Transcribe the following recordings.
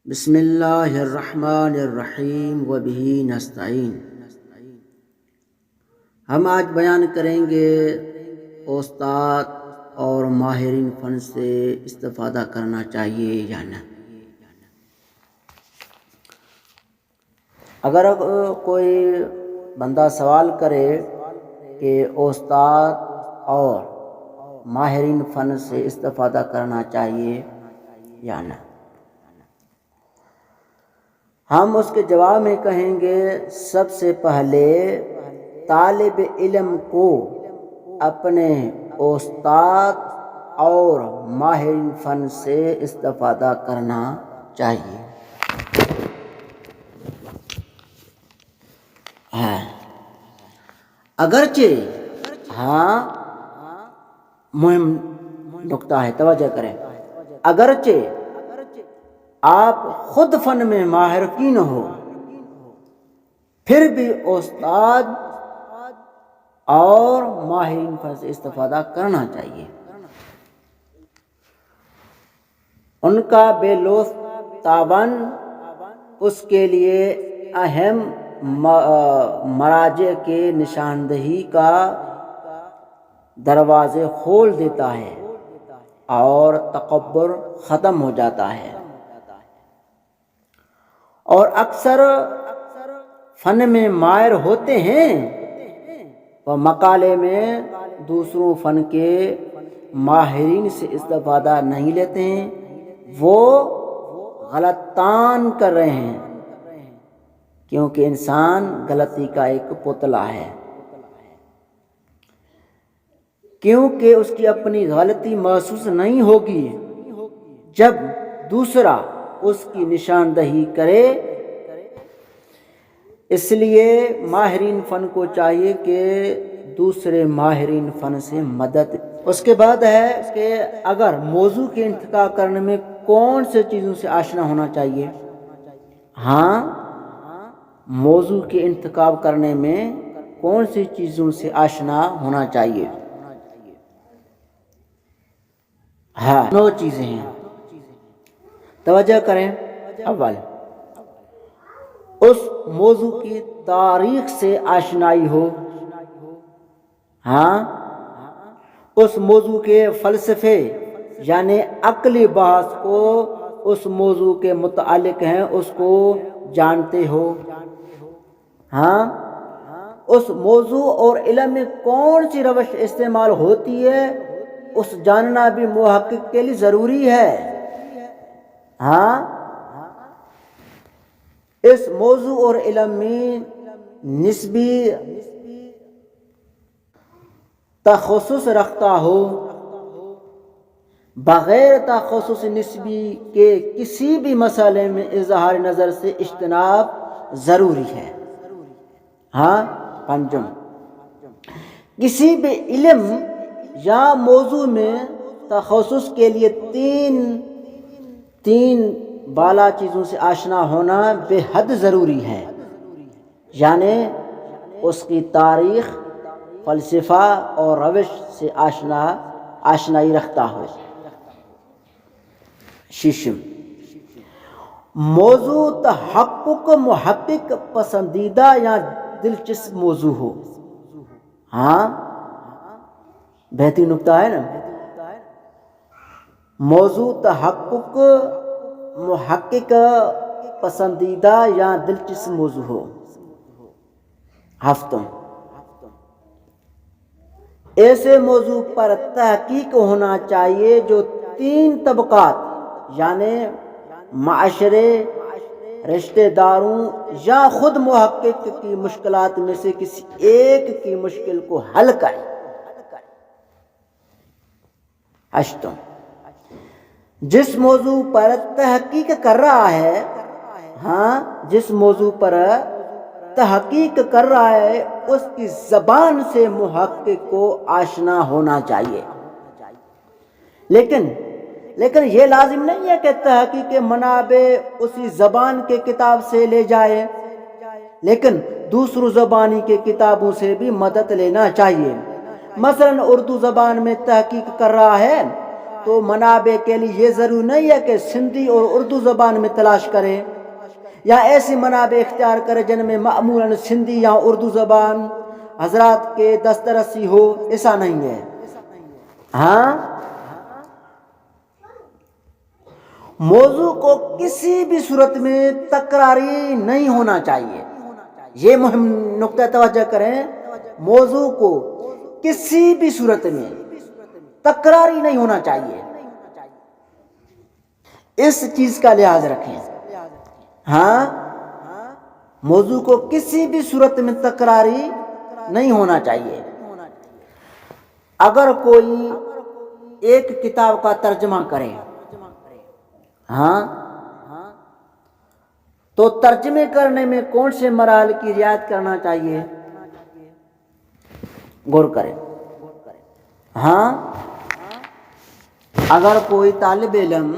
بسم اللہ الرحمن الرحیم وبہ نستعین۔ ہم آج بیان کریں گے استاد اور ماہرین فن سے استفادہ کرنا چاہیے یا نہ۔ اگر کوئی بندہ سوال کرے کہ استاد اور ماہرین فن سے استفادہ کرنا چاہیے یا نہ، ہم اس کے جواب میں کہیں گے سب سے پہلے طالب علم کو اپنے استاد اور ماہرین فن سے استفادہ کرنا چاہیے۔ اگرچہ مہم نقطہ ہے، توجہ کریں، اگرچہ آپ خود فن میں ماہرین ہو، پھر بھی استاد اور ماہرین فن سے استفادہ کرنا چاہیے۔ ان کا بے لوث تعاون اس کے لیے اہم مراجع کے نشاندہی کا دروازے کھول دیتا ہے اور تکبر ختم ہو جاتا ہے، اور اکثر فن میں ماہر ہوتے ہیں وہ مقالے میں دوسروں فن کے ماہرین سے استفادہ نہیں لیتے ہیں، وہ غلطان کر رہے ہیں، کیونکہ انسان غلطی کا ایک پتلا ہے۔ کیونکہ اس کی اپنی غلطی محسوس نہیں ہوگی جب دوسرا اس کی نشاندہی کرے، اس لیے ماہرین فن کو چاہیے کہ دوسرے ماہرین فن سے مدد۔ اس کے بعد ہے کہ اگر موضوع کے انتخاب کرنے میں کون سے چیزوں سے آشنا ہونا چاہیے۔ موضوع کے انتخاب کرنے میں کون سی چیزوں سے آشنا ہونا چاہیے؟ 9 چیزیں ہیں، توجہ کریں۔ اول، اس موضوع کی تاریخ سے آشنائی ہو، اس موضوع کے فلسفے یعنی عقلی بحث کو اس موضوع کے متعلق ہیں اس کو جانتے ہو، اس موضوع اور علم میں کون سی روش استعمال ہوتی ہے اس جاننا بھی محقق کے لیے ضروری ہے۔ اس موضوع اور علم میں نسبی تخصص رکھتا ہو، بغیر تخصص نسبی کے کسی بھی مسئلے میں اظہار نظر سے اجتناب ضروری ہے۔ پنجم، کسی بھی علم یا موضوع میں تخصص کے لیے تین بالا چیزوں سے آشنا ہونا بے حد ضروری ہے، یعنی اس کی تاریخ، فلسفہ اور روش سے آشنائی رکھتا ہو۔ ششم، موضوع تحقق محقق پسندیدہ یا دلچسپ موضوع ہو۔ بہترین نکتہ ہے نا، موضوع تحقق محقق پسندیدہ یا دلچسپ موضوع ہو۔ ہفتم، ایسے موضوع پر تحقیق ہونا چاہیے جو 3 طبقات یعنی معاشرے، رشتہ داروں یا خود محقق کی مشکلات میں سے کسی ایک کی مشکل کو حل کرے۔ اشتم، جس موضوع پر تحقیق کر رہا ہے جس موضوع پر تحقیق کر رہا ہے اس کی زبان سے محقق کو آشنا ہونا چاہیے، لیکن یہ لازم نہیں ہے کہ تحقیق کے منابع اسی زبان کے کتاب سے لے جائے، لیکن دوسروں زبانی کے کتابوں سے بھی مدد لینا چاہیے۔ مثلا اردو زبان میں تحقیق کر رہا ہے تو منابع کے لیے یہ ضروری نہیں ہے کہ سندھی اور اردو زبان میں تلاش کرے یا ایسی منابع اختیار کرے جن میں معمولاً سندھی یا اردو زبان حضرات کے دسترسی ہو، ایسا نہیں ہے۔ ہاں، موضوع کو کسی بھی صورت میں تکراری نہیں ہونا چاہیے، یہ مہم نقطہ توجہ کریں، موضوع کو کسی بھی صورت میں تکراری نہیں ہونا چاہیے، اس چیز کا لحاظ رکھیں۔ ہاں، موضوع کو کسی بھی صورت میں تکراری نہیں ہونا چاہیے۔ اگر کوئی ایک کتاب کا ترجمہ کرے، ہاں، تو ترجمے کرنے میں کون سے مراحل کی رعایت کرنا چاہیے؟ غور کریں۔ ہاں، اگر کوئی طالب علم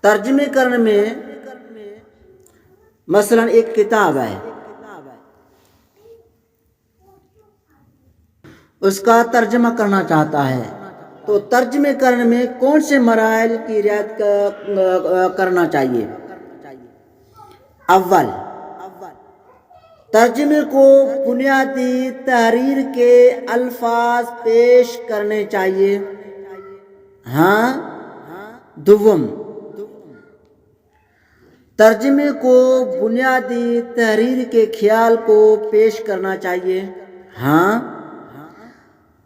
ترجمے کرنے میں مثلا ایک کتاب ہے، اس کا ترجمہ کرنا چاہتا ہے، تو ترجمے کرنے میں کون سے مراحل کی رعایت کرنا چاہیے؟ اول، ترجمے کو بنیادی تحریر کے الفاظ پیش کرنے چاہیے۔ ہاں، دوم، ترجمے کو بنیادی تحریر کے خیال کو پیش کرنا چاہیے۔ ہاں،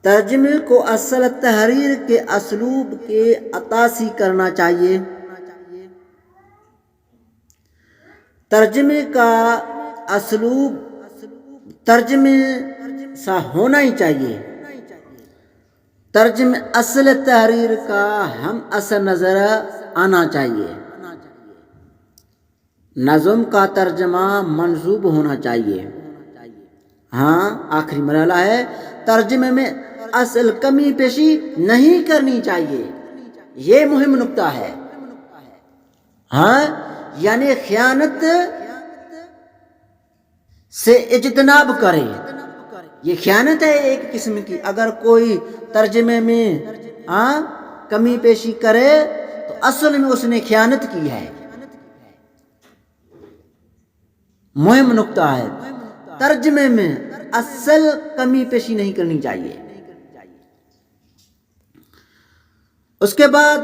ترجمے کو اصل تحریر کے اسلوب کے عکاسی کرنا چاہیے۔ ترجمے کا اسلوب ترجمے سا ہونا ہی چاہیے، ترجمے اصل تحریر کا ہم اثر نظر آنا چاہیے، نظم کا ترجمہ منظوم ہونا چاہیے۔ ہاں، آخری مرحلہ ہے، ترجمے میں اصل کمی پیشی نہیں کرنی چاہیے، یہ مہم نکتہ ہے۔ ہاں، یعنی خیانت سے اجتناب کرے، یہ خیانت ہے ایک قسم کی۔ اگر کوئی ترجمے میں کمی پیشی کرے تو اصل میں اس نے خیانت کی ہے، مہم نکتہ ہے، ترجمے میں اصل کمی پیشی نہیں کرنی چاہیے۔ اس کے بعد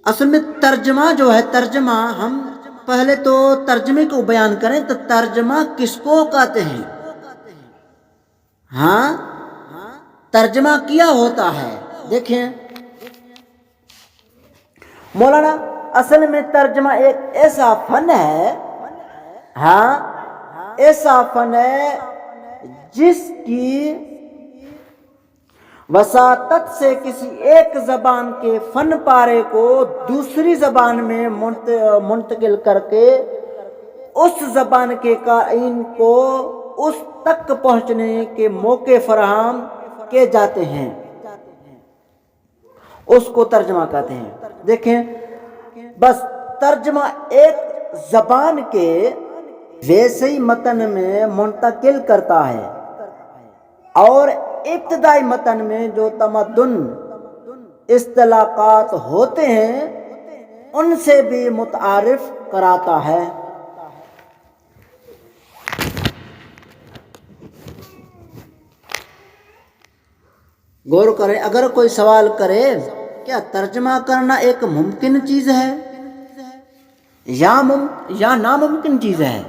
اصل میں ترجمہ جو ہے، ترجمہ ہم پہلے تو ترجمے کو بیان کریں تو ترجمہ کس کو کہتے ہیں؟ ہاں، ترجمہ کیا ہوتا ہے؟ دیکھیں مولانا، اصل میں ترجمہ ایک ایسا فن ہے، ہاں، ایسا فن ہے جس کی وساطت سے کسی ایک زبان کے فن پارے کو دوسری زبان میں منتقل کر کے اس زبان کے قارئین کو اس تک پہنچنے کے موقع فراہم کیے جاتے ہیں، اس کو ترجمہ کہتے ہیں۔ دیکھیں، بس ترجمہ ایک زبان کے ویسے ہی متن میں منتقل کرتا ہے، اور ابتدائی متن میں جو تمدن اصطلاحات ہوتے ہیں ان سے بھی متعارف کراتا ہے۔ غور کریں، اگر کوئی سوال کرے کیا ترجمہ کرنا ایک ممکن چیز ہے یا ناممکن چیز ہے؟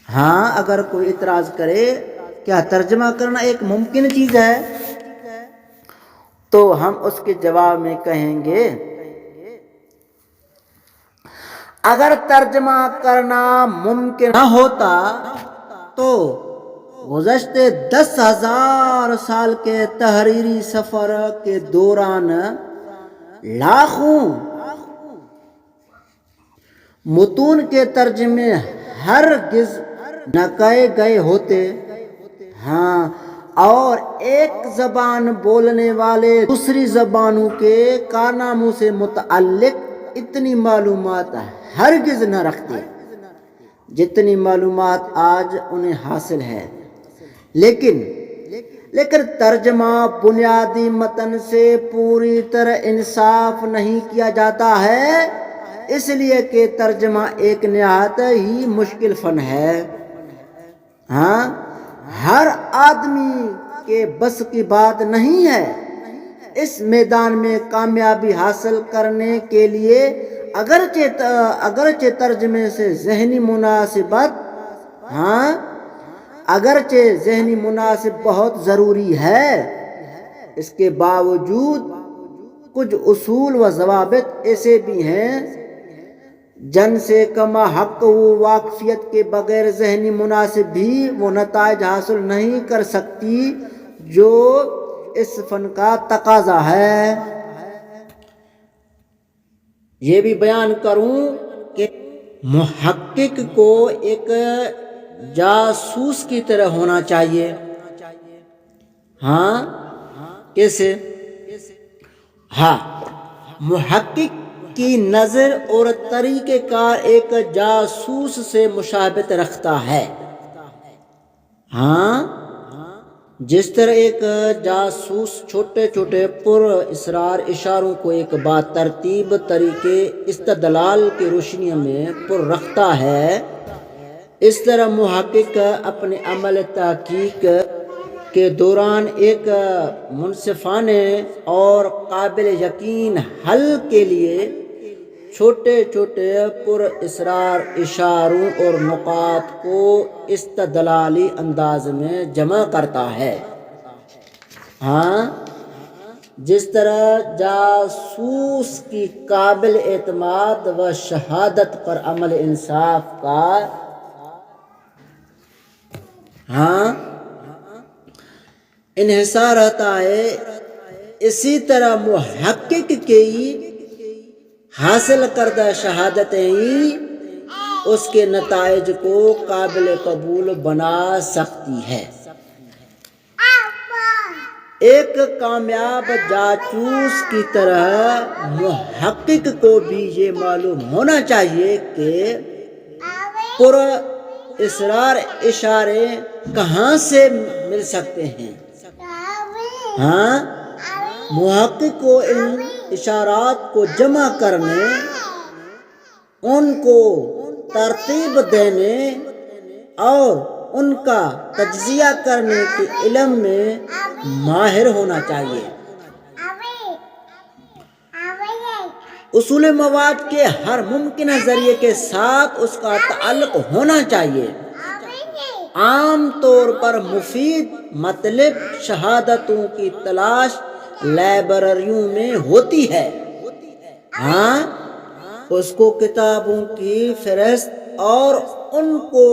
ہاں، اگر کوئی اعتراض کرے کیا ترجمہ کرنا ایک ممکن چیز ہے تو ہم اس کے جواب میں کہیں گے اگر ترجمہ کرنا ممکن نہ ہوتا تو گزشتے 10,000 سال کے تحریری سفر کے دوران لاکھوں متون کے ترجمے ہرگز نہ کیے گئے ہوتے۔ ہاں، اور ایک زبان بولنے والے دوسری زبانوں کے کارناموں سے متعلق اتنی معلومات ہرگز نہ رکھتے جتنی معلومات آج انہیں حاصل ہے۔ لیکن ترجمہ بنیادی متن سے پوری طرح انصاف نہیں کیا جاتا ہے، اس لیے کہ ترجمہ ایک نہایت ہی مشکل فن ہے۔ ہاں، ہر آدمی کے بس کی بات نہیں ہے۔ اس میدان میں کامیابی حاصل کرنے کے لیے اگرچہ ترجمے سے ذہنی مناسب بہت ضروری ہے، اس کے باوجود کچھ اصول و ضوابط ایسے بھی ہیں جن سے کما حق و واقفیت کے بغیر ذہنی مناسب بھی وہ نتائج حاصل نہیں کر سکتی جو اس فن کا تقاضا ہے۔ یہ بھی بیان کروں کہ محقق کو ایک جاسوس کی طرح ہونا چاہیے۔ ہاں، کیسے؟ ہاں، محقق کی نظر اور طریقہ کار ایک جاسوس سے مشابہت رکھتا ہے۔ ہاں، جس طرح ایک جاسوس چھوٹے چھوٹے پر اسرار اشاروں کو ایک باترتیب طریقے استدلال کی روشنی میں پر رکھتا ہے، اس طرح محقق اپنے عمل تحقیق کے دوران ایک منصفانہ اور قابل یقین حل کے لیے چھوٹے چھوٹے پر اسرار اشاروں اور نقاط کو استدلالی انداز میں جمع کرتا ہے۔ ہاں، جس طرح جاسوس کی قابل اعتماد و شہادت پر عمل انصاف کا انحصار رہتا ہے، اسی طرح محقق کی حاصل کردہ شہادتیں ہی اس کے نتائج کو قابل قبول بنا سکتی ہے۔ ایک کامیاب جاسوس کی طرح محقق کو بھی یہ معلوم ہونا چاہیے کہ پر اسرار اشارے کہاں سے مل سکتے ہیں۔ ہاں، محقق کو ان اشارات کو جمع کرنے، ان کو ترتیب دینے اور ان کا تجزیہ کرنے کے علم میں ماہر ہونا چاہیے۔ اصول مواد کے ہر ممکنہ ذریعے کے ساتھ اس کا تعلق ہونا چاہیے۔ عام طور پر مفید مطلب شہادتوں کی تلاش لائبریریوں میں ہوتی ہے۔ ہاں، اس کو کتابوں کی فہرست اور ان کو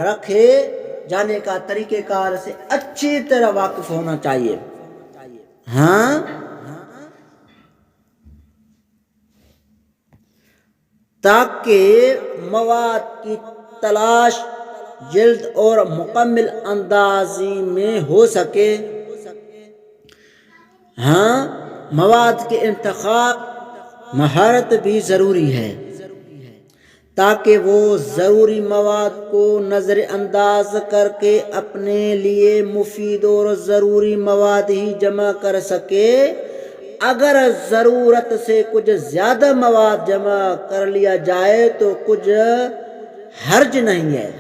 رکھے جانے کا طریقہ کار سے اچھی طرح واقف ہونا چاہیے۔ ہاں، تاکہ مواد کی تلاش جلد اور مکمل اندازی میں ہو سکے۔ ہاں، مواد کے انتخاب مہارت بھی ضروری ہے تاکہ وہ ضروری مواد کو نظر انداز کر کے اپنے لیے مفید اور ضروری مواد ہی جمع کر سکے۔ اگر ضرورت سے کچھ زیادہ مواد جمع کر لیا جائے تو کچھ حرج نہیں ہے۔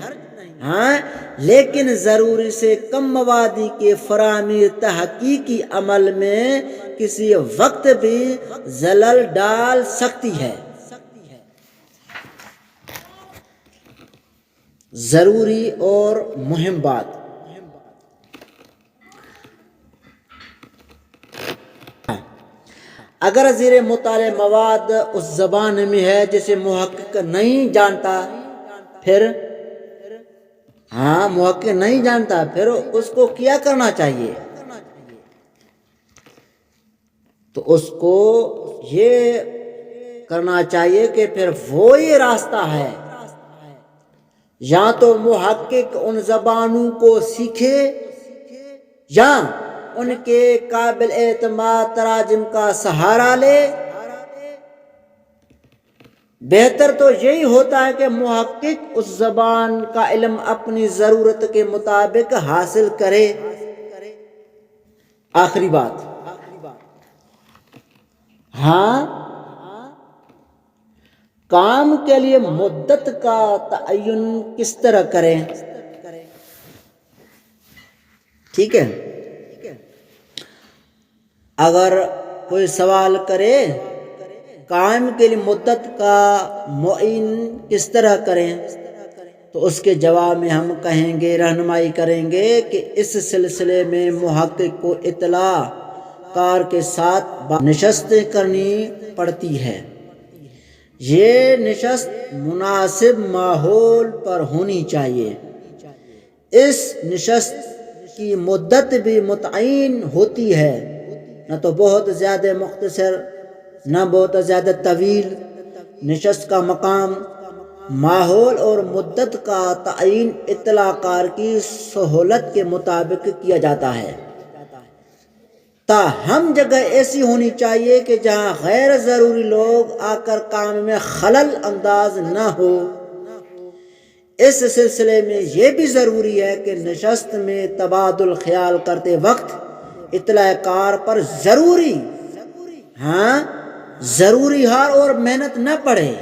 ہاں، لیکن ضروری سے کم مواد کی فراہمی تحقیقی عمل میں کسی وقت بھی خلل ڈال سکتی ہے۔ ضروری اور مہم بات: اگر زیر مطالعہ مواد اس زبان میں ہے جسے محقق نہیں جانتا، پھر اس کو کیا کرنا چاہیے؟ تو اس کو یہ کرنا چاہیے کہ پھر وہی راستہ ہے، یا تو محقق ان زبانوں کو سیکھے یا ان کے قابل اعتماد تراجم کا سہارا لے بہتر تو یہی ہوتا ہے کہ محقق اس زبان کا علم اپنی ضرورت کے مطابق حاصل کرے۔ آخری بات، ہاں، کام کے لیے مدت کا تعین کس طرح کریں؟ ٹھیک ہے، اگر کوئی سوال کرے کام کے لیے مدت کا معین کس طرح کریں، تو اس کے جواب میں ہم کہیں گے، رہنمائی کریں گے کہ اس سلسلے میں محقق کو اطلاع کار کے ساتھ نشستیں کرنی پڑتی ہے۔ یہ نشست مناسب ماحول پر ہونی چاہیے۔ اس نشست کی مدت بھی متعین ہوتی ہے، نہ تو بہت زیادہ مختصر نہ بہت زیادہ طویل۔ نشست کا مقام، ماحول اور مدت کا تعین اطلاع کار کی سہولت کے مطابق کیا جاتا ہے۔ تاہم جگہ ایسی ہونی چاہیے کہ جہاں غیر ضروری لوگ آ کر کام میں خلل انداز نہ ہو۔ اس سلسلے میں یہ بھی ضروری ہے کہ نشست میں تبادل خیال کرتے وقت اطلاع کار پر ضروری ہار اور محنت نہ پڑے،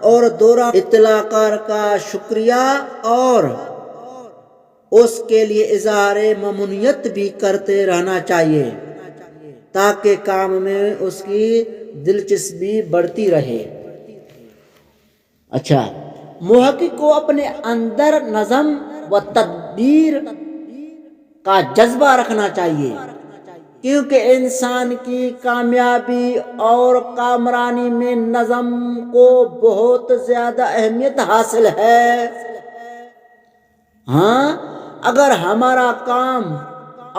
اور دوران اطلاع کار کا شکریہ اور اس کے لیے اظہار ممنونیت بھی کرتے رہنا چاہیے تاکہ کام میں اس کی دلچسپی بڑھتی رہے۔ اچھا، محقق کو اپنے اندر نظم و تدبیر کا جذبہ رکھنا چاہیے، کیونکہ انسان کی کامیابی اور کامرانی میں نظم کو بہت زیادہ اہمیت حاصل ہے۔ اگر ہمارا کام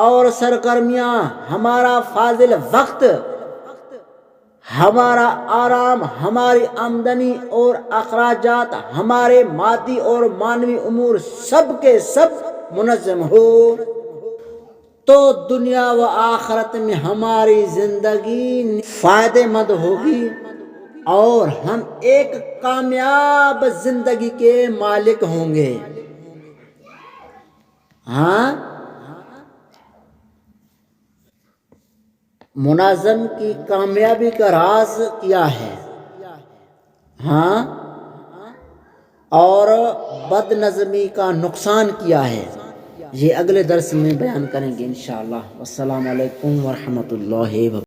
اور سرگرمیاں، ہمارا فاضل وقت، ہمارا آرام، ہماری آمدنی اور اخراجات، ہمارے مادی اور معنوی امور سب کے سب منظم ہو تو دنیا و آخرت میں ہماری زندگی فائدہ مند ہوگی اور ہم ایک کامیاب زندگی کے مالک ہوں گے۔ منظم کی کامیابی کا راز کیا ہے؟ اور بد نظمی کا نقصان کیا ہے؟ یہ اگلے درس میں بیان کریں گے انشاءاللہ۔ والسلام علیکم ورحمۃ اللہ وبرکاتہ۔